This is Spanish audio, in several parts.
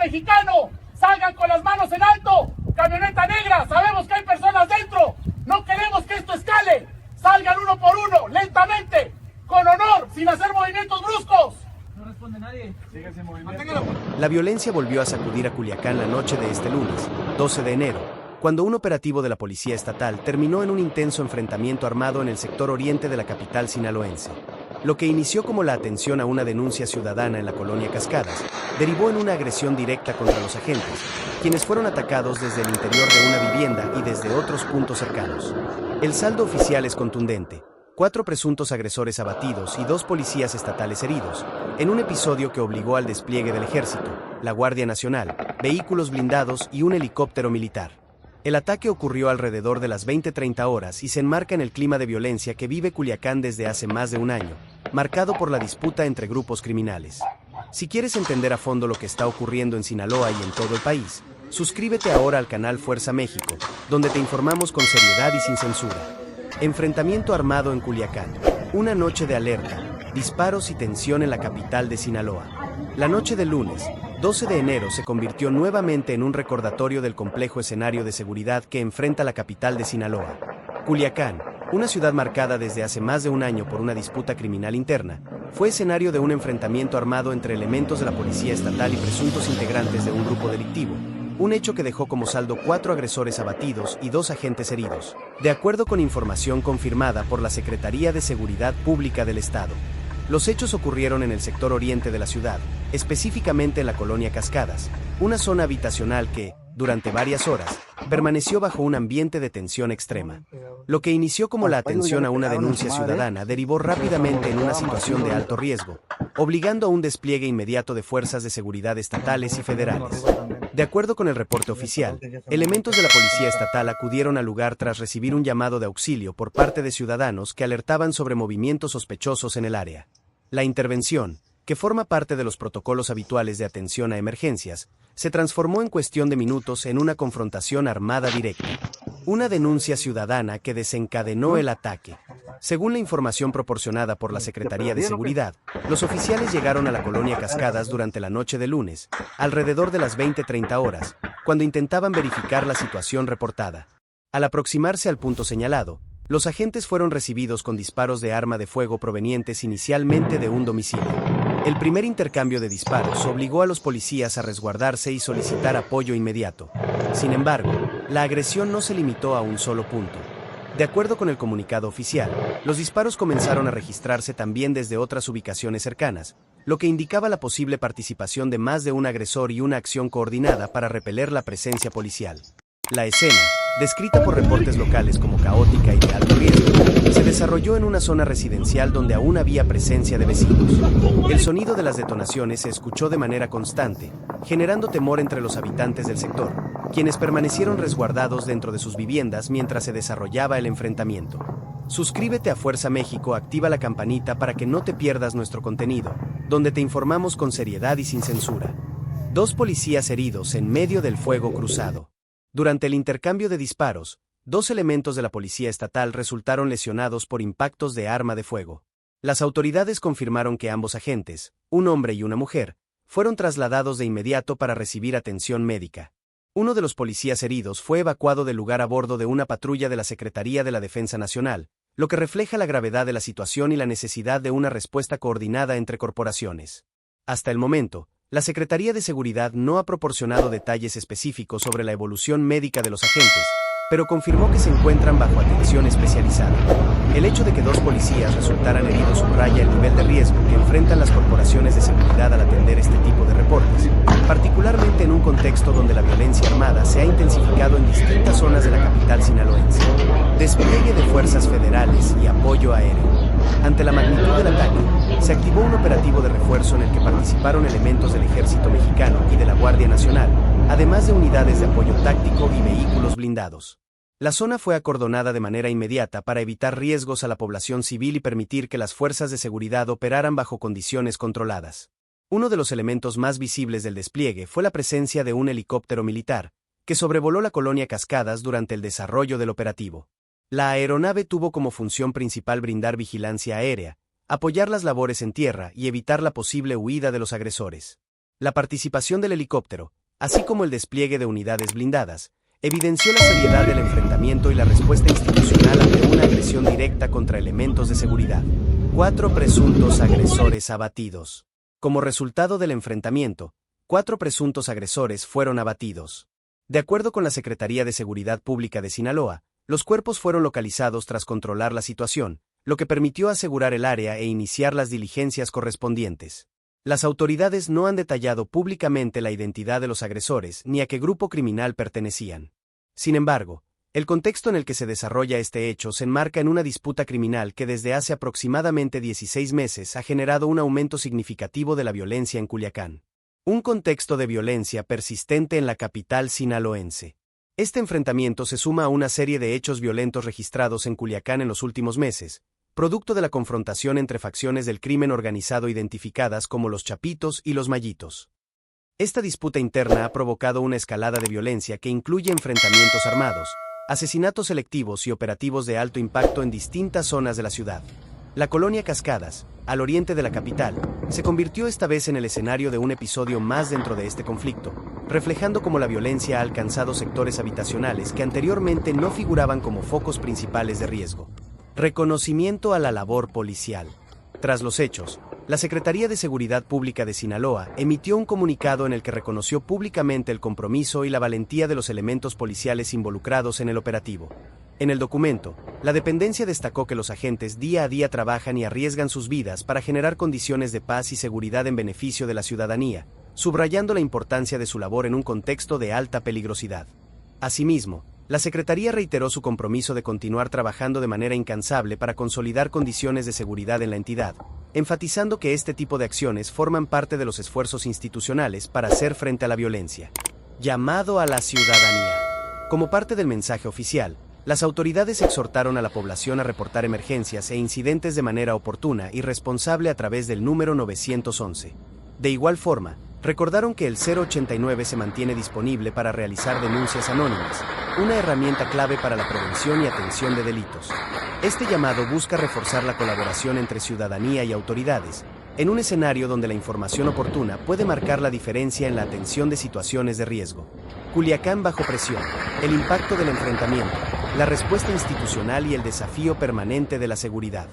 mexicano, salgan con las manos en alto, camioneta negra, sabemos que hay personas dentro, no queremos que esto escale, salgan uno por uno, lentamente, con honor, sin hacer movimientos bruscos. No responde nadie. Sigue sin movimiento. La violencia volvió a sacudir a Culiacán la noche de este lunes, 12 de enero, cuando un operativo de la Policía Estatal terminó en un intenso enfrentamiento armado en el sector oriente de la capital sinaloense. Lo que inició como la atención a una denuncia ciudadana en la colonia Cascadas, derivó en una agresión directa contra los agentes, quienes fueron atacados desde el interior de una vivienda y desde otros puntos cercanos. El saldo oficial es contundente: 4 presuntos agresores abatidos y 2 policías estatales heridos, en un episodio que obligó al despliegue del Ejército, la Guardia Nacional, vehículos blindados y un helicóptero militar. El ataque ocurrió alrededor de las 20:30 horas y se enmarca en el clima de violencia que vive Culiacán desde hace más de un año, marcado por la disputa entre grupos criminales. Si quieres entender a fondo lo que está ocurriendo en Sinaloa y en todo el país, suscríbete ahora al canal Fuerza México, donde te informamos con seriedad y sin censura. Enfrentamiento armado en Culiacán. Una noche de alerta, disparos y tensión en la capital de Sinaloa. La noche del lunes, 12 de enero, se convirtió nuevamente en un recordatorio del complejo escenario de seguridad que enfrenta la capital de Sinaloa. Culiacán, una ciudad marcada desde hace más de un año por una disputa criminal interna, fue escenario de un enfrentamiento armado entre elementos de la Policía Estatal y presuntos integrantes de un grupo delictivo, un hecho que dejó como saldo 4 agresores abatidos y 2 agentes heridos, de acuerdo con información confirmada por la Secretaría de Seguridad Pública del Estado. Los hechos ocurrieron en el sector oriente de la ciudad, específicamente en la colonia Cascadas, una zona habitacional que, durante varias horas, permaneció bajo un ambiente de tensión extrema. Lo que inició como la atención a una denuncia ciudadana derivó rápidamente en una situación de alto riesgo, obligando a un despliegue inmediato de fuerzas de seguridad estatales y federales. De acuerdo con el reporte oficial, elementos de la Policía Estatal acudieron al lugar tras recibir un llamado de auxilio por parte de ciudadanos que alertaban sobre movimientos sospechosos en el área. La intervención, que forma parte de los protocolos habituales de atención a emergencias, se transformó en cuestión de minutos en una confrontación armada directa. Una denuncia ciudadana que desencadenó el ataque. Según la información proporcionada por la Secretaría de Seguridad, los oficiales llegaron a la colonia Cascadas durante la noche de lunes, alrededor de las 20:30 horas, cuando intentaban verificar la situación reportada. Al aproximarse al punto señalado, los agentes fueron recibidos con disparos de arma de fuego provenientes inicialmente de un domicilio. El primer intercambio de disparos obligó a los policías a resguardarse y solicitar apoyo inmediato. Sin embargo, la agresión no se limitó a un solo punto. De acuerdo con el comunicado oficial, los disparos comenzaron a registrarse también desde otras ubicaciones cercanas, lo que indicaba la posible participación de más de un agresor y una acción coordinada para repeler la presencia policial. La escena, descrita por reportes locales como caótica y de alto riesgo, se desarrolló en una zona residencial donde aún había presencia de vecinos. El sonido de las detonaciones se escuchó de manera constante, generando temor entre los habitantes del sector, quienes permanecieron resguardados dentro de sus viviendas mientras se desarrollaba el enfrentamiento. Suscríbete a Fuerza México, activa la campanita para que no te pierdas nuestro contenido, donde te informamos con seriedad y sin censura. 2 policías heridos en medio del fuego cruzado. Durante el intercambio de disparos, 2 elementos de la Policía Estatal resultaron lesionados por impactos de arma de fuego. Las autoridades confirmaron que ambos agentes, un hombre y una mujer, fueron trasladados de inmediato para recibir atención médica. Uno de los policías heridos fue evacuado del lugar a bordo de una patrulla de la Secretaría de la Defensa Nacional, lo que refleja la gravedad de la situación y la necesidad de una respuesta coordinada entre corporaciones. Hasta el momento, la Secretaría de Seguridad no ha proporcionado detalles específicos sobre la evolución médica de los agentes, pero confirmó que se encuentran bajo atención especializada. El hecho de que 2 policías resultaran heridos subraya el nivel de riesgo que enfrentan las corporaciones de seguridad al atender este tipo de reportes, particularmente en un contexto donde la violencia armada se ha intensificado en distintas zonas de la capital sinaloense. Despliegue de fuerzas federales y apoyo aéreo. Ante la magnitud del ataque, se activó un operativo de refuerzo en el que participaron elementos del Ejército Mexicano y de la Guardia Nacional, además de unidades de apoyo táctico y vehículos blindados. La zona fue acordonada de manera inmediata para evitar riesgos a la población civil y permitir que las fuerzas de seguridad operaran bajo condiciones controladas. Uno de los elementos más visibles del despliegue fue la presencia de un helicóptero militar, que sobrevoló la colonia Cascadas durante el desarrollo del operativo. La aeronave tuvo como función principal brindar vigilancia aérea, apoyar las labores en tierra y evitar la posible huida de los agresores. La participación del helicóptero, así como el despliegue de unidades blindadas, evidenció la seriedad del enfrentamiento y la respuesta institucional ante una agresión directa contra elementos de seguridad. 4 presuntos agresores abatidos. Como resultado del enfrentamiento, 4 presuntos agresores fueron abatidos. De acuerdo con la Secretaría de Seguridad Pública de Sinaloa, los cuerpos fueron localizados tras controlar la situación, lo que permitió asegurar el área e iniciar las diligencias correspondientes. Las autoridades no han detallado públicamente la identidad de los agresores ni a qué grupo criminal pertenecían. Sin embargo, el contexto en el que se desarrolla este hecho se enmarca en una disputa criminal que desde hace aproximadamente 16 meses ha generado un aumento significativo de la violencia en Culiacán. Un contexto de violencia persistente en la capital sinaloense. Este enfrentamiento se suma a una serie de hechos violentos registrados en Culiacán en los últimos meses, producto de la confrontación entre facciones del crimen organizado identificadas como los Chapitos y los Mayitos. Esta disputa interna ha provocado una escalada de violencia que incluye enfrentamientos armados, asesinatos selectivos y operativos de alto impacto en distintas zonas de la ciudad. La colonia Cascadas, al oriente de la capital, se convirtió esta vez en el escenario de un episodio más dentro de este conflicto, reflejando cómo la violencia ha alcanzado sectores habitacionales que anteriormente no figuraban como focos principales de riesgo. Reconocimiento a la labor policial. Tras los hechos, la Secretaría de Seguridad Pública de Sinaloa emitió un comunicado en el que reconoció públicamente el compromiso y la valentía de los elementos policiales involucrados en el operativo. En el documento, la dependencia destacó que los agentes día a día trabajan y arriesgan sus vidas para generar condiciones de paz y seguridad en beneficio de la ciudadanía, subrayando la importancia de su labor en un contexto de alta peligrosidad. Asimismo, la Secretaría reiteró su compromiso de continuar trabajando de manera incansable para consolidar condiciones de seguridad en la entidad, enfatizando que este tipo de acciones forman parte de los esfuerzos institucionales para hacer frente a la violencia. Llamado a la ciudadanía. Como parte del mensaje oficial, las autoridades exhortaron a la población a reportar emergencias e incidentes de manera oportuna y responsable a través del número 911. De igual forma, recordaron que el 089 se mantiene disponible para realizar denuncias anónimas, una herramienta clave para la prevención y atención de delitos. Este llamado busca reforzar la colaboración entre ciudadanía y autoridades, en un escenario donde la información oportuna puede marcar la diferencia en la atención de situaciones de riesgo. Culiacán bajo presión, el impacto del enfrentamiento, la respuesta institucional y el desafío permanente de la seguridad.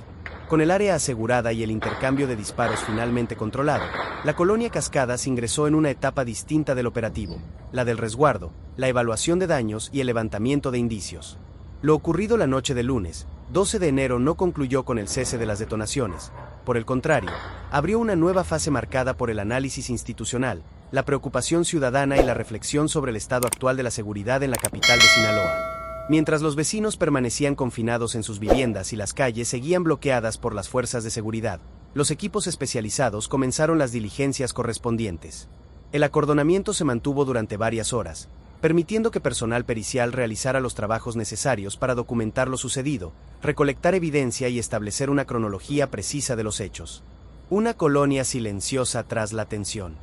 Con el área asegurada y el intercambio de disparos finalmente controlado, la colonia Cascadas ingresó en una etapa distinta del operativo, la del resguardo, la evaluación de daños y el levantamiento de indicios. Lo ocurrido la noche del lunes, 12 de enero, no concluyó con el cese de las detonaciones. Por el contrario, abrió una nueva fase marcada por el análisis institucional, la preocupación ciudadana y la reflexión sobre el estado actual de la seguridad en la capital de Sinaloa. Mientras los vecinos permanecían confinados en sus viviendas y las calles seguían bloqueadas por las fuerzas de seguridad, los equipos especializados comenzaron las diligencias correspondientes. El acordonamiento se mantuvo durante varias horas, permitiendo que personal pericial realizara los trabajos necesarios para documentar lo sucedido, recolectar evidencia y establecer una cronología precisa de los hechos. Una colonia silenciosa tras la tensión.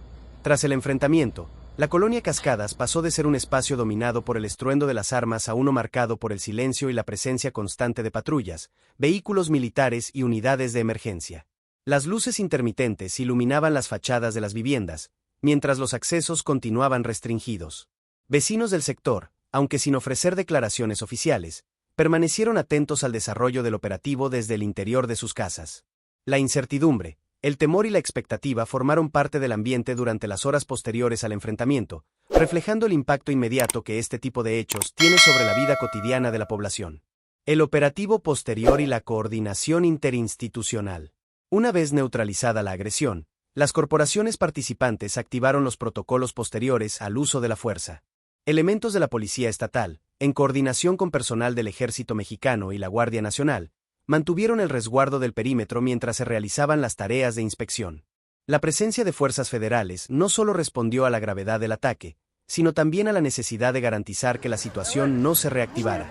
Tras el enfrentamiento, la colonia Cascadas pasó de ser un espacio dominado por el estruendo de las armas a uno marcado por el silencio y la presencia constante de patrullas, vehículos militares y unidades de emergencia. Las luces intermitentes iluminaban las fachadas de las viviendas, mientras los accesos continuaban restringidos. Vecinos del sector, aunque sin ofrecer declaraciones oficiales, permanecieron atentos al desarrollo del operativo desde el interior de sus casas. La incertidumbre, el temor y la expectativa formaron parte del ambiente durante las horas posteriores al enfrentamiento, reflejando el impacto inmediato que este tipo de hechos tiene sobre la vida cotidiana de la población. El operativo posterior y la coordinación interinstitucional. Una vez neutralizada la agresión, las corporaciones participantes activaron los protocolos posteriores al uso de la fuerza. Elementos de la Policía Estatal, en coordinación con personal del Ejército Mexicano y la Guardia Nacional, mantuvieron el resguardo del perímetro mientras se realizaban las tareas de inspección. La presencia de fuerzas federales no solo respondió a la gravedad del ataque, sino también a la necesidad de garantizar que la situación no se reactivara.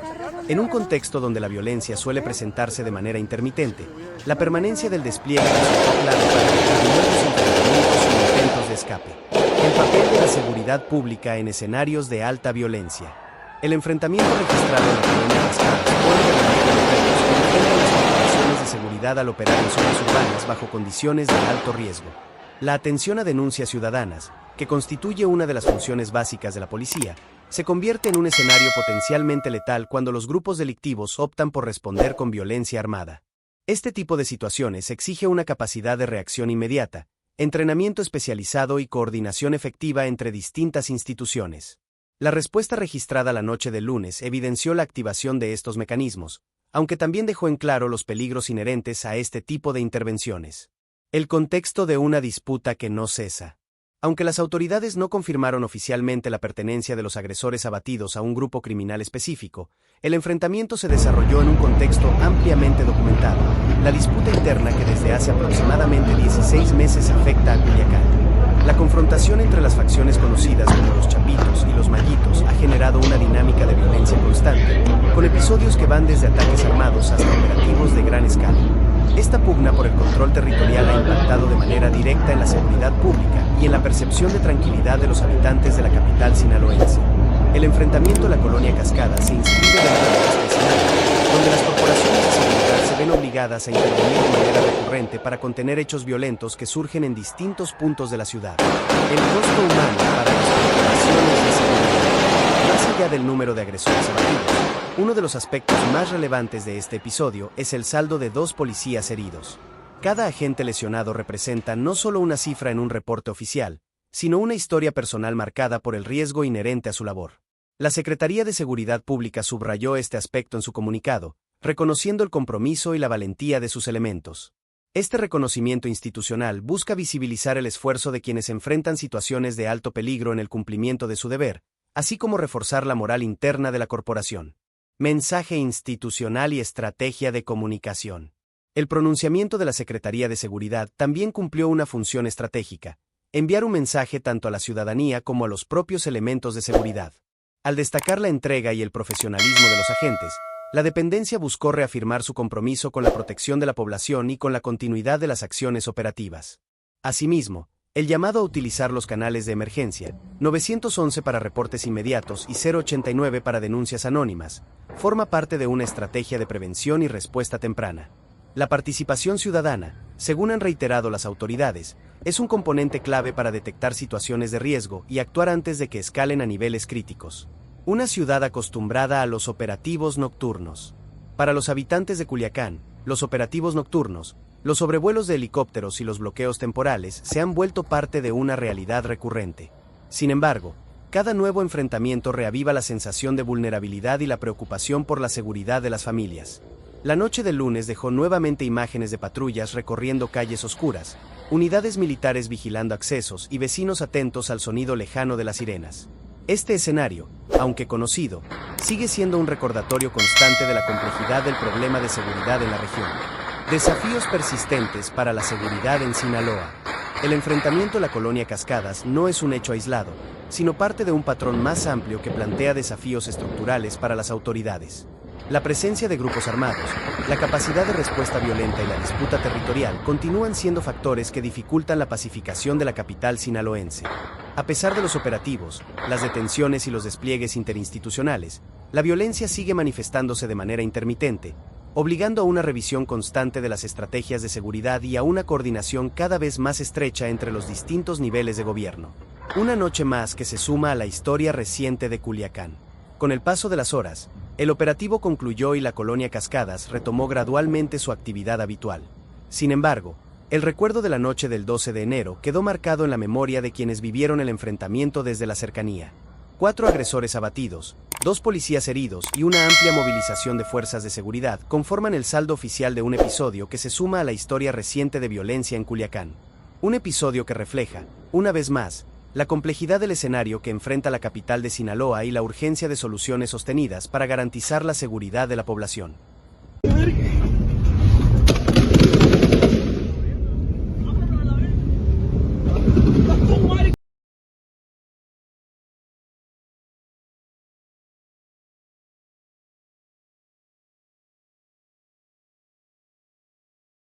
En un contexto donde la violencia suele presentarse de manera intermitente, la permanencia del despliegue resultó clave para determinar los enfrentamientos y intentos de escape. El papel de la seguridad pública en escenarios de alta violencia. El enfrentamiento registrado en la colonia Cascadas pone de relieve los retos que enfrentan las corporaciones de seguridad al operar en zonas urbanas bajo condiciones de alto riesgo. La atención a denuncias ciudadanas, que constituye una de las funciones básicas de la policía, se convierte en un escenario potencialmente letal cuando los grupos delictivos optan por responder con violencia armada. Este tipo de situaciones exige una capacidad de reacción inmediata, entrenamiento especializado y coordinación efectiva entre distintas instituciones. La respuesta registrada la noche del lunes evidenció la activación de estos mecanismos, aunque también dejó en claro los peligros inherentes a este tipo de intervenciones. El contexto de una disputa que no cesa. Aunque las autoridades no confirmaron oficialmente la pertenencia de los agresores abatidos a un grupo criminal específico, el enfrentamiento se desarrolló en un contexto ampliamente documentado, la disputa interna que desde hace aproximadamente 16 meses afecta a Culiacán. La confrontación entre las facciones conocidas como los Chapitos y los Mallitos ha generado una dinámica de violencia constante, con episodios que van desde ataques armados hasta operativos de gran escala. Esta pugna por el control territorial ha impactado de manera directa en la seguridad pública y en la percepción de tranquilidad de los habitantes de la capital sinaloense. El enfrentamiento a la colonia Cascada se inscribe dentro de este escenario, donde las corporaciones de seguridad se ven obligadas a intervenir de manera recurrente para contener hechos violentos que surgen en distintos puntos de la ciudad. El costo humano para las corporaciones de seguridad. Más allá del número de agresores abatidos, uno de los aspectos más relevantes de este episodio es el saldo de 2 policías heridos. Cada agente lesionado representa no solo una cifra en un reporte oficial, sino una historia personal marcada por el riesgo inherente a su labor. La Secretaría de Seguridad Pública subrayó este aspecto en su comunicado, reconociendo el compromiso y la valentía de sus elementos. Este reconocimiento institucional busca visibilizar el esfuerzo de quienes enfrentan situaciones de alto peligro en el cumplimiento de su deber, así como reforzar la moral interna de la corporación. Mensaje institucional y estrategia de comunicación. El pronunciamiento de la Secretaría de Seguridad también cumplió una función estratégica: enviar un mensaje tanto a la ciudadanía como a los propios elementos de seguridad. Al destacar la entrega y el profesionalismo de los agentes, la dependencia buscó reafirmar su compromiso con la protección de la población y con la continuidad de las acciones operativas. Asimismo, el llamado a utilizar los canales de emergencia, 911 para reportes inmediatos y 089 para denuncias anónimas, forma parte de una estrategia de prevención y respuesta temprana. La participación ciudadana, según han reiterado las autoridades, es un componente clave para detectar situaciones de riesgo y actuar antes de que escalen a niveles críticos. Una ciudad acostumbrada a los operativos nocturnos. Para los habitantes de Culiacán, los operativos nocturnos, los sobrevuelos de helicópteros y los bloqueos temporales se han vuelto parte de una realidad recurrente. Sin embargo, cada nuevo enfrentamiento reaviva la sensación de vulnerabilidad y la preocupación por la seguridad de las familias. La noche del lunes dejó nuevamente imágenes de patrullas recorriendo calles oscuras, unidades militares vigilando accesos y vecinos atentos al sonido lejano de las sirenas. Este escenario, aunque conocido, sigue siendo un recordatorio constante de la complejidad del problema de seguridad en la región. Desafíos persistentes para la seguridad en Sinaloa. El enfrentamiento a la colonia Cascadas no es un hecho aislado, sino parte de un patrón más amplio que plantea desafíos estructurales para las autoridades. La presencia de grupos armados, la capacidad de respuesta violenta y la disputa territorial continúan siendo factores que dificultan la pacificación de la capital sinaloense. A pesar de los operativos, las detenciones y los despliegues interinstitucionales, la violencia sigue manifestándose de manera intermitente, obligando a una revisión constante de las estrategias de seguridad y a una coordinación cada vez más estrecha entre los distintos niveles de gobierno. Una noche más que se suma a la historia reciente de Culiacán. Con el paso de las horas, el operativo concluyó y la colonia Cascadas retomó gradualmente su actividad habitual. Sin embargo, el recuerdo de la noche del 12 de enero quedó marcado en la memoria de quienes vivieron el enfrentamiento desde la cercanía. 4 agresores abatidos, 2 policías heridos y una amplia movilización de fuerzas de seguridad conforman el saldo oficial de un episodio que se suma a la historia reciente de violencia en Culiacán. Un episodio que refleja, una vez más, la complejidad del escenario que enfrenta la capital de Sinaloa y la urgencia de soluciones sostenidas para garantizar la seguridad de la población.